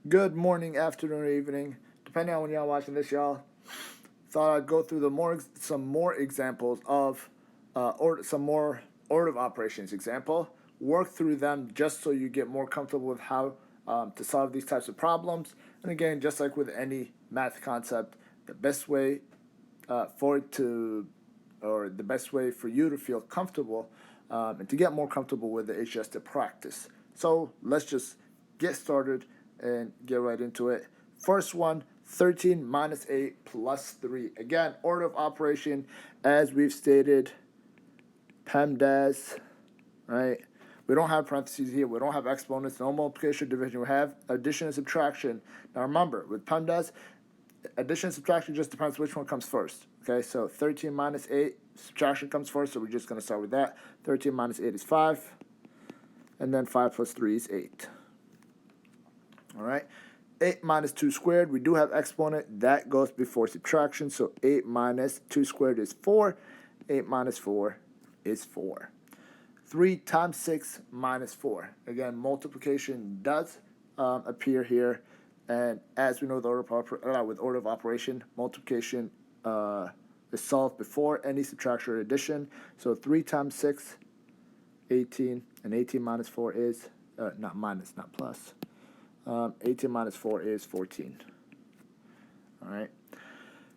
Good morning, afternoon, or evening, depending on when y'all watching this, y'all. Thought I'd go through some more examples of some more order of operations example. Work through them just so you get more comfortable with how to solve these types of problems. And again, just like with any math concept, the best way the best way for you to feel comfortable and to get more comfortable with it is just to practice. So let's just get started and get right into it. First one, 13 minus 8 plus 3. Again, order of operation, as we've stated, PEMDAS, right? We don't have parentheses here. We don't have exponents, no multiplication, division. We have addition and subtraction. Now remember, with PEMDAS, addition and subtraction just depends which one comes first. Okay, so 13 minus 8, subtraction comes first, so we're just going to start with that. 13 minus 8 is 5, and then 5 plus 3 is 8. All right, 8 minus 2 squared, we do have exponent. That goes before subtraction, so 8 minus 2 squared is 4. 8 minus 4 is 4. 3 times 6 minus 4. Again, multiplication does appear here. And as we know, with order of operation, multiplication is solved before any subtraction or addition. So 3 times 6, 18, and 18 minus 4 is, not minus, not plus. 18 minus 4 is 14. All right.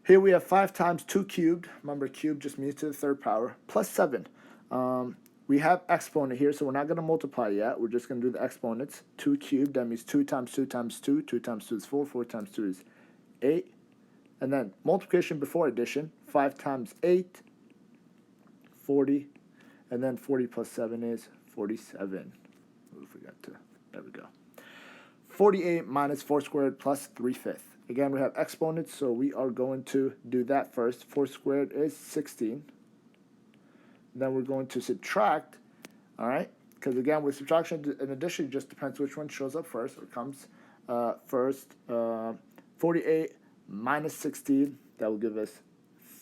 Here we have 5 times 2 cubed. Remember, cubed just means to the third power, plus 7. We have exponent here, so we're not going to multiply yet. We're just going to do the exponents. 2 cubed, that means 2 times 2 times 2. 2 times 2 is 4. 4 times 2 is 8. And then multiplication before addition. 5 times 8, 40. And then 40 plus 7 is 47. Oh, forgot to. There we go. 48 minus 4 squared plus 3/5. Again, we have exponents, so we are going to do that first. 4 squared is 16. Then we're going to subtract, all right? Because again, with subtraction and addition, it just depends which one shows up first or comes first. 48 minus 16, that will give us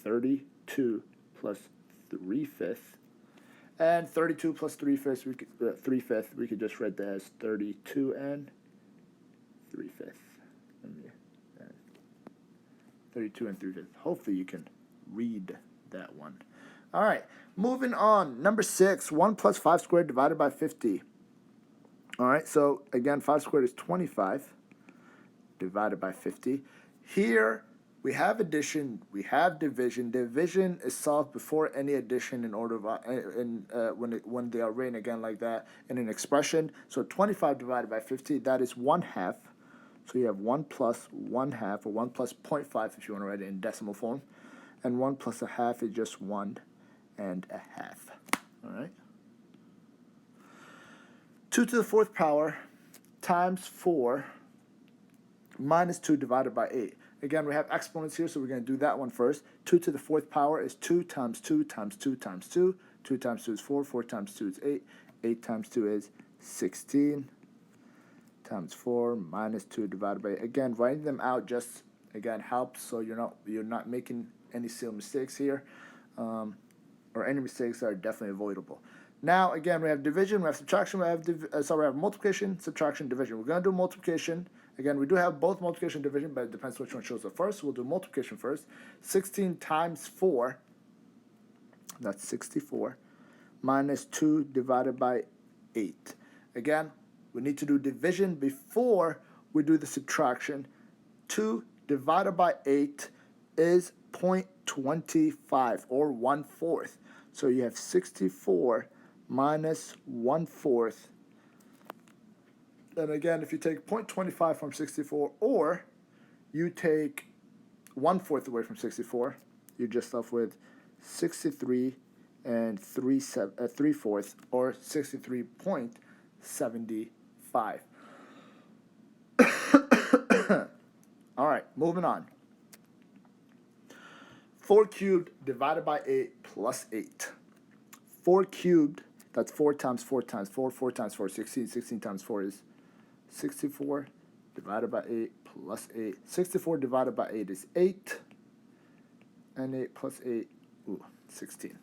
32 plus 3/5. And 32 plus 3/5, we could just write that as 32 and 3/5. 32 and 3/5. Hopefully you can read that one. All right, moving on. Number 6, 1 plus 5 squared divided by 50. All right, so again, 5 squared is 25 divided by 50. Here we have addition, we have division. Division is solved before any addition in order of when they are written again like that in an expression. So 25 divided by 50, that is 1/2. So you have 1 plus 1/2, or 1 plus 0.5 if you want to write it in decimal form. And 1 plus 1/2 is just 1 and 1/2. All right. 2 to the 4th power times 4 minus 2 divided by 8. Again, we have exponents here, so we're going to do that one first. 2 to the 4th power is 2 times 2 times 2 times 2. 2 times 2 is 4. 4 times 2 is 8. 8 times 2 is 16. Times 4 minus 2 divided by 8. Again, writing them out just, again, helps so you're not making any silly mistakes here. Or any mistakes that are definitely avoidable. Now, again, we have division, we have subtraction, we have multiplication, subtraction, division. We're going to do multiplication. Again, we do have both multiplication and division, but it depends which one shows up first. So we'll do multiplication first. 16 times 4, that's 64, minus 2 divided by 8. Again, we need to do division before we do the subtraction. 2 divided by 8 is 0.25, or 1/4. So you have 64 minus 1/4. And again, if you take 0.25 from 64, or you take 1/4 away from 64, you're just left with 63 and 3/4, or 63.75. All right, moving on. 4 cubed divided by 8 plus 8. 4 cubed, that's 4 times 4 times 4. 4 times 4 is 16. 16 times 4 is 64 divided by 8 plus 8. 64 divided by 8 is 8. And 8 plus 8, 16.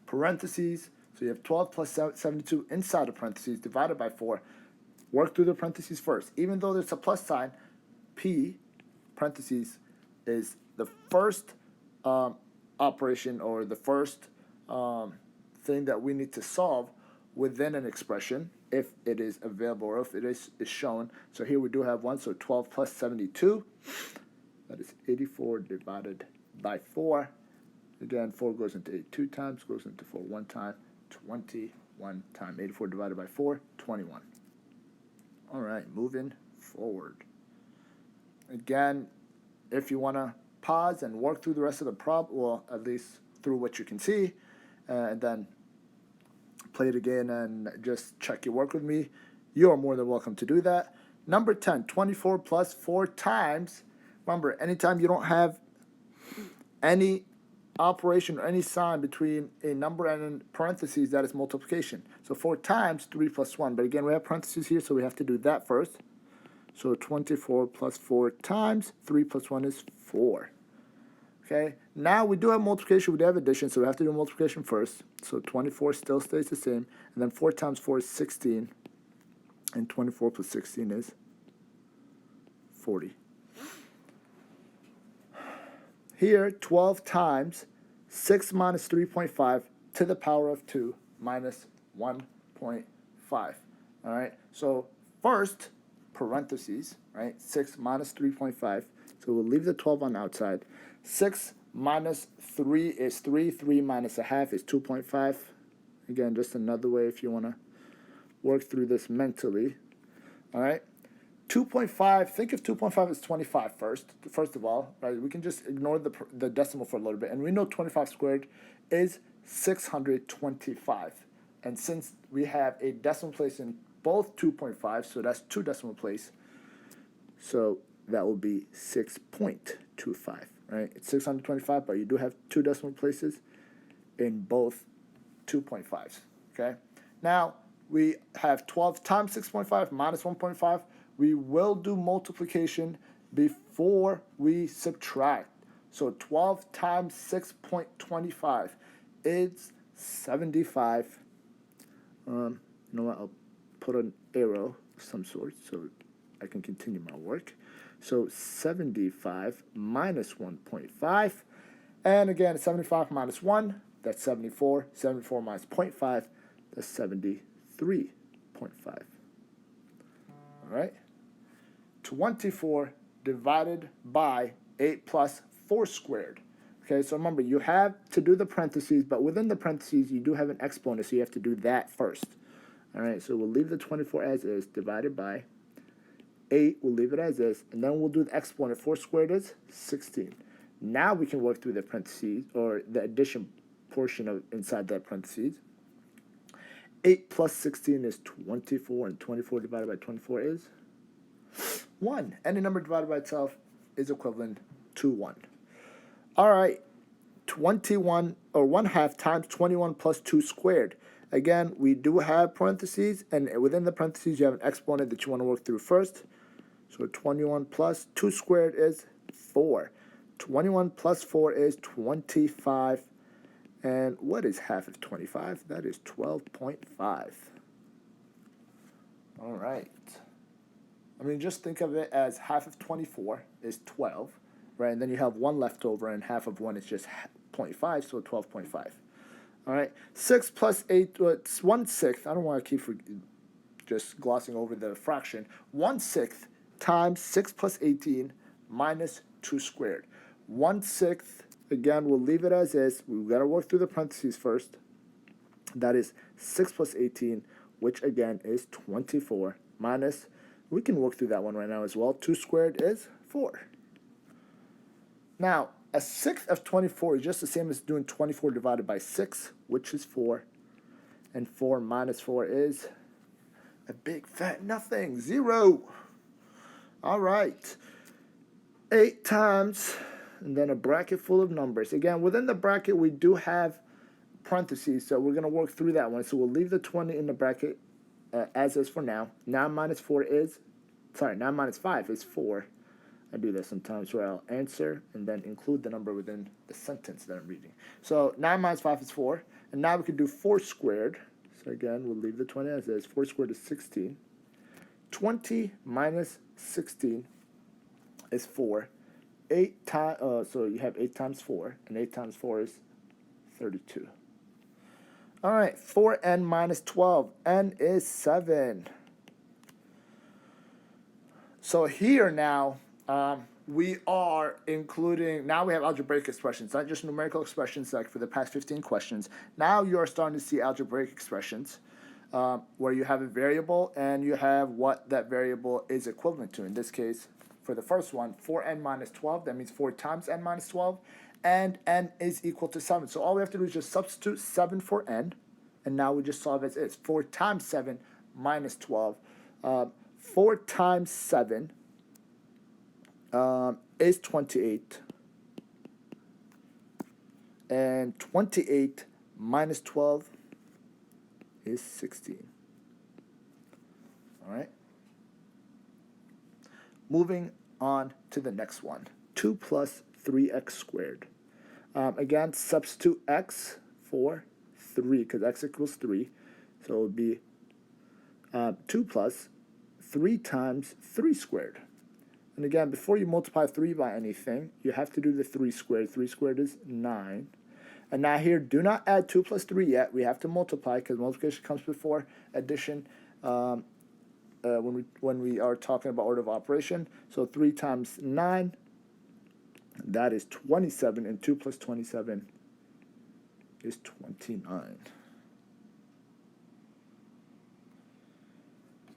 parentheses. So you have 12 plus 72 inside of parentheses divided by 4. Work through the parentheses first. Even though there's a plus sign, P, parentheses, is the first operation or the first thing that we need to solve within an expression if it is available or if it is shown. So here we do have 1, so 12 plus 72. That is 84 divided by 4. Again, 4 goes into 8 2 times, goes into 4 1 time, 21 times. 84 divided by 4, 21. All right, moving forward. Again, if you want to pause and work through the rest of the problem, well, at least through what you can see, and then play it again and just check your work with me, you are more than welcome to do that. Number 10, 24 plus 4 times. Remember, anytime you don't have any operation or any sign between a number and in parentheses, that is multiplication. So 4 times 3 plus 1. But again, we have parentheses here, so we have to do that first. So 24 plus 4 times 3 plus 1 is 4. Okay, now we do have multiplication, we do have addition, so we have to do multiplication first. So 24 still stays the same. And then 4 times 4 is 16. And 24 plus 16 is 40. Here, 12 times 6 minus 3.5 to the power of 2 minus 1.5. All right, so first, parentheses, right? 6 minus 3.5. So we'll leave the 12 on the outside. 6 minus 3 is 3. 3 minus a half is 2.5. Again, just another way if you want to work through this mentally. All right. 2.5, think of 2.5 as 25 first of all, right? We can just ignore the decimal for a little bit. And we know 25 squared is 625. And since we have a decimal place in both 2.5, so that's 2 decimal place, so that will be 6.25, right? It's 625, but you do have 2 decimal places in both 2.5s, okay? Now, we have 12 times 6.5 minus 1.5. We will do multiplication before we subtract. So 12 times 6.25 is 75. You know what? I'll put an arrow of some sort so I can continue my work. So 75 minus 1.5. And again, 75 minus 1, that's 74. 74 minus 0.5, that's 73.5. All right? 24 divided by 8 plus 4 squared. Okay, so remember, you have to do the parentheses, but within the parentheses, you do have an exponent, so you have to do that first. All right, so we'll leave the 24 as is, divided by 8, we'll leave it as is, and then we'll do the exponent. 4 squared is 16. Now we can work through the parentheses, or the addition portion of inside that parentheses. 8 plus 16 is 24, and 24 divided by 24 is 1. Any number divided by itself is equivalent to 1. All right, 21, or 1/2 times 21 plus 2 squared. Again, we do have parentheses, and within the parentheses, you have an exponent that you want to work through first. So 21 plus 2 squared is 4. 21 plus 4 is 25. And what is half of 25? That is 12.5. All right. I mean, just think of it as half of 24 is 12, right? And then you have 1 left over, and half of 1 is just 0.5, so 12.5. All right. 6 plus 8, it's 1/6. I don't want to keep just glossing over the fraction. 1/6 times 6 plus 18 minus 2 squared. 1/6, again, we'll leave it as is. We've got to work through the parentheses first. That is 6 plus 18, which again is 24, minus, we can work through that one right now as well. 2 squared is 4. Now, a sixth of 24 is just the same as doing 24 divided by 6, which is 4. And 4 minus 4 is a big fat nothing, 0. All right. 8 times, and then a bracket full of numbers. Again, within the bracket, we do have parentheses, so we're going to work through that one. So we'll leave the 20 in the bracket as is for now. 9 minus 5 is 4. I do that sometimes where I'll answer and then include the number within the sentence that I'm reading. So 9 minus 5 is 4. And now we can do 4 squared. So again, we'll leave the 20 as is. 4 squared is 16. 20 minus 16 is 4. 8 times, so you have 8 times 4, and 8 times 4 is 32. All right, 4n minus 12. n is 7. So here now, we are including, now we have algebraic expressions, not just numerical expressions like for the past 15 questions. Now you are starting to see algebraic expressions where you have a variable and you have what that variable is equivalent to. In this case, for the first one, 4n minus 12, that means 4 times n minus 12, and n is equal to 7. So all we have to do is just substitute 7 for n, and now we just solve as is. 4 times 7 minus 12. 4 times 7 is 28. And 28 minus 12 is 16. All right. Moving on to the next one. 2 plus 3x squared. Again, substitute x for 3 because x equals 3. So it would be 2 plus 3 times 3 squared. And again, before you multiply 3 by anything, you have to do the 3 squared. 3 squared is 9. And now here, do not add 2 plus 3 yet. We have to multiply because multiplication comes before addition when we are talking about order of operation. So 3 times 9, that is 27. And 2 plus 27 is 29.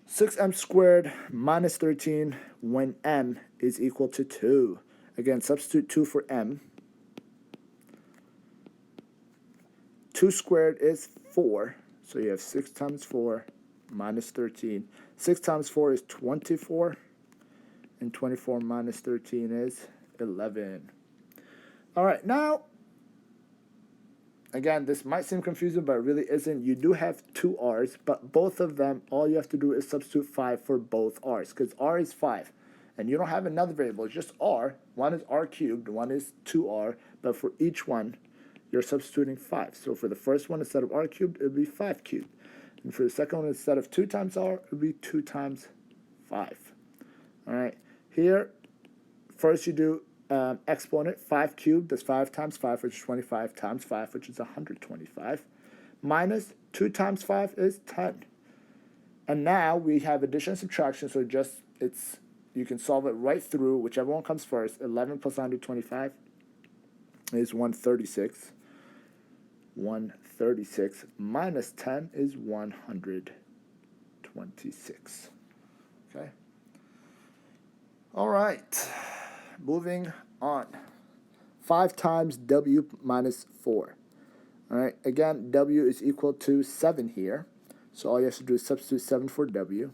6m squared minus 13 when m is equal to 2. Again, substitute 2 for m. 2 squared is 4. So you have 6 times 4 minus 13. 6 times 4 is 24. And 24 minus 13 is 11. All right, now, again, this might seem confusing, but it really isn't. You do have 2 r's, but both of them, all you have to do is substitute 5 for both r's, because r is 5. And you don't have another variable, it's just r. One is r cubed, one is 2r, but for each one, you're substituting 5. So for the first one, instead of r cubed, it would be 5 cubed. And for the second one, instead of 2 times r, it would be 2 times 5. All right, here, first you do exponent, 5 cubed, that's 5 times 5, which is 25, times 5, which is 125, minus 2 times 5 is 10. And now we have addition and subtraction, so you can solve it right through, whichever one comes first. 11 plus 125 is 136. 136 minus 10 is 126. Okay. All right. Moving on. 5 times w minus 4. All right. Again, w is equal to 7 here. So all you have to do is substitute 7 for w.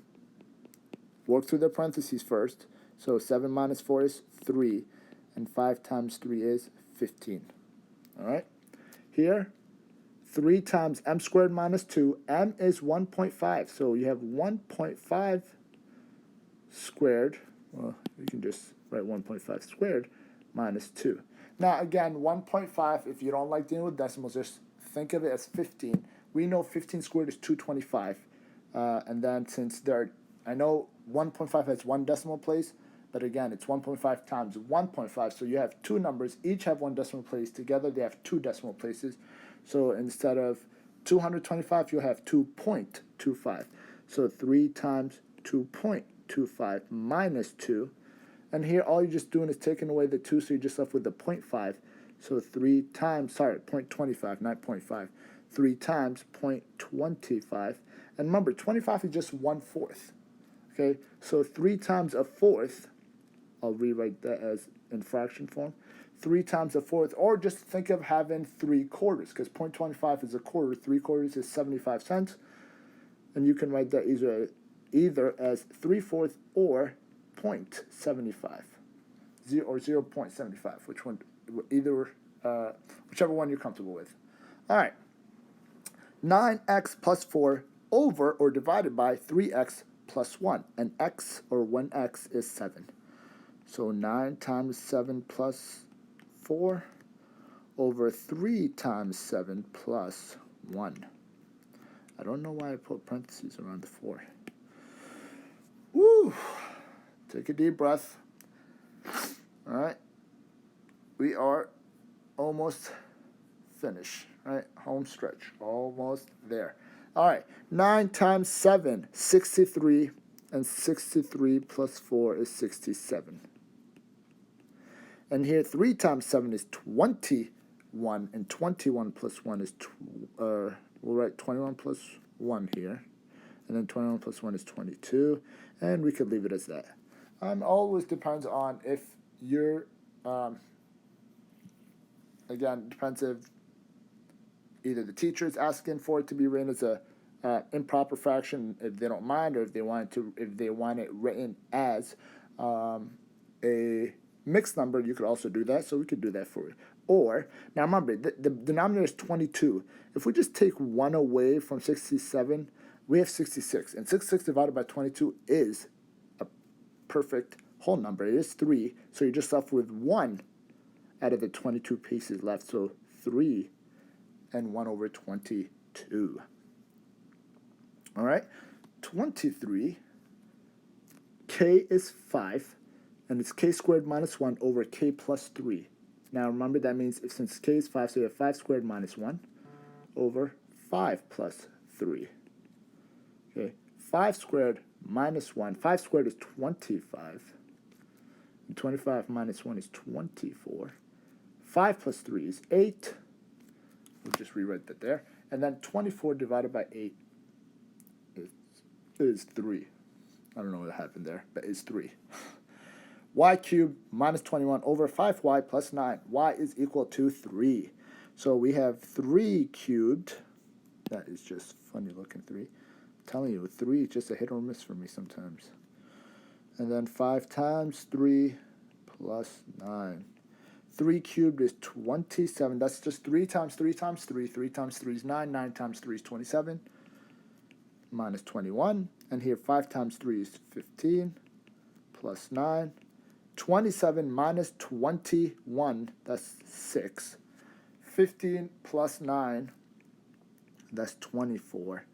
Work through the parentheses first. So 7 minus 4 is 3. And 5 times 3 is 15. All right. Here, 3 times m squared minus 2. M is 1.5. So you have 1.5 squared. Well, you can just write 1.5 squared minus 2. Now, again, 1.5, if you don't like dealing with decimals, just think of it as 15. We know 15 squared is 225. And then since I know 1.5 has 1 decimal place, but again, it's 1.5 times 1.5. So you have 2 numbers, each have 1 decimal place. Together, they have 2 decimal places. So instead of 225, you'll have 2.25. So 3 times 2.25 minus 2. And here, all you're just doing is taking away the 2, so you're just left with the 0.5. So 3 times, 0.25, not 0.5. 3 times 0.25. And remember, 25 is just 1/4. Okay, so 3 times a fourth, I'll rewrite that as in fraction form. 3 times a fourth, or just think of having 3/4, because 0.25 is a quarter, 3/4 is 75 cents. And you can write that either as 3/4 or 0.75, or 0.75, whichever one you're comfortable with. All right, 9x plus 4 over or divided by 3x plus 1, and x, or 1x, is 7. So 9 times 7 plus 4 over 3 times 7 plus 1. I don't know why I put parentheses around the 4. Woo! Take a deep breath. All right. We are almost finished. All right. Home stretch. Almost there. All right. 9 times 7, 63. And 63 plus 4 is 67. And here 3 times 7 is 21. And 21 plus 1 is, we'll write 21 plus 1 here. And then 21 plus 1 is 22. And we could leave it as that. Always depends on if you're, again, depends if either the teacher is asking for it to be written as a improper fraction if they don't mind, or if they want it written as a mixed number, you could also do that. So we could do that for you. Or, now remember, the denominator is 22. If we just take 1 away from 67, we have 66. And 66 divided by 22 is a perfect whole number. It is 3. So you're just left with 1 out of the 22 pieces left. So 3 and 1 over 22. All right, 23, k is 5, and it's k squared minus 1 over k plus 3. Now remember, that means since k is 5, so you have 5 squared minus 1 over 5 plus 3. Okay, 5 squared minus 1. 5 squared is 25. And 25 minus 1 is 24. 5 plus 3 is 8. We'll just rewrite that there. And then 24 divided by 8 is 3. I don't know what happened there, but it's 3. Y cubed minus 21 over 5y plus 9. Y is equal to 3. So we have 3 cubed. That is just funny looking 3. I'm telling you, 3 is just a hit or miss for me sometimes. And then 5 times 3 plus 9. 3 cubed is 27. That's just 3 times 3 times 3. 3 times 3 is 9. 9 times 3 is 27. Minus 21. And here 5 times 3 is 15. Plus 9. 27 minus 21. That's 6. 15 plus 9. That's 24.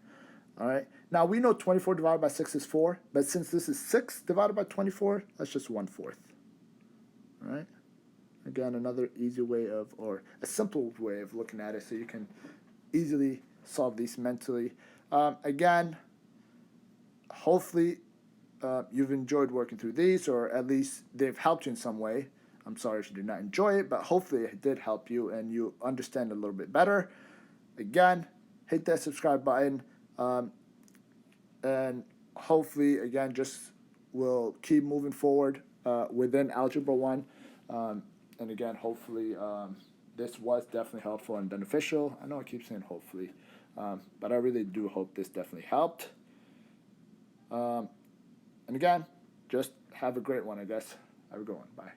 All right. Now we know 24 divided by 6 is 4. But since this is 6 divided by 24, that's just 1/4. All right. Again, another easy way of, or a simple way of looking at it so you can easily solve these mentally. Again, hopefully you've enjoyed working through these, or at least they've helped you in some way. I'm sorry if you did not enjoy it, but hopefully it did help you and you understand it a little bit better. Again, hit that subscribe button, and hopefully, again, just we'll keep moving forward within Algebra 1. And again, hopefully this was definitely helpful and beneficial. I know I keep saying hopefully, but I really do hope this definitely helped. And again, just have a great one, I guess. Have a good one. Bye.